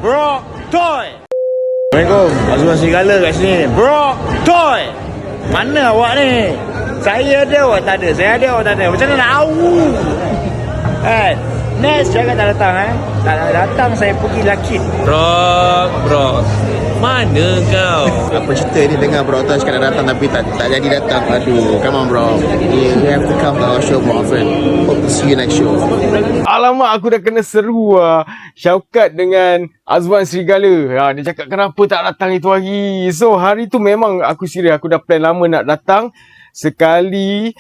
Bro Toy. Assalamualaikum. Azwan Serigala kat sini. Bro Toy. Mana awak ni? Saya ada, awak tak ada. Saya ada, awak tak ada. Macam mana nak tahu? Next jangan tak datang Tak datang saya pergi lakit. Bro, mana kau? Apa cerita ni dengar bro Toy cakap nak datang tapi tak jadi datang. Aduh, come on bro. You have to come to our show more often. Hope to see you next show. Alamak, aku dah kena seru Syaukat dengan Azwan Serigala. Dia cakap kenapa tak datang itu hari. So hari tu memang aku serius. Aku dah plan lama nak datang. Sekali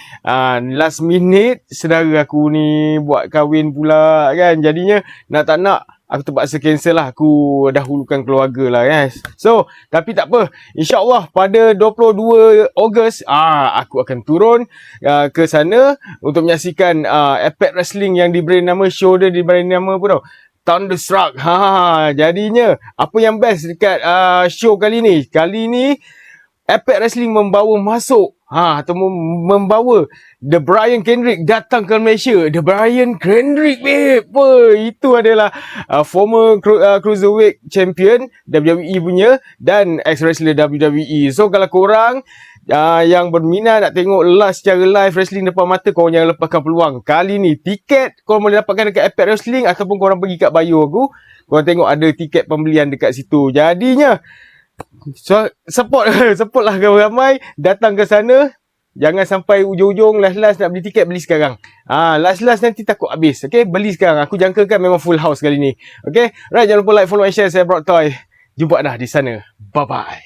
last minute saudara aku ni buat kahwin pula kan. Jadinya nak tak nak aku terpaksa cancel lah. Aku dahulukan keluarga lah guys. So tapi tak apa, InsyaAllah pada 22 Ogos aku akan turun ke sana untuk menyaksikan Impact Wrestling yang diberi nama, show dia diberi nama apa tau, Thunderstruck. Jadinya apa yang best dekat show kali ni? Kali ni Impact Wrestling membawa masuk atau membawa The Brian Kendrick datang ke Malaysia. The Brian Kendrick babe. Itu adalah former cruiserweight champion WWE punya dan ex-wrestler WWE. So kalau korang yang berminat nak tengok secara live wrestling depan mata, korang jangan lepaskan peluang. Kali ni tiket korang boleh dapatkan dekat Impact Wrestling ataupun korang pergi kat bio aku. Korang tengok ada tiket pembelian dekat situ. Jadinya support lah ramai datang ke sana. Jangan sampai ujung-ujung last nak beli tiket, beli sekarang. Last nanti takut habis. Okay, beli sekarang. Aku jangkakan memang full house kali ni. Okay, right, jangan lupa like, follow and share. Saya Brock Toy. Jumpa dah di sana. Bye bye.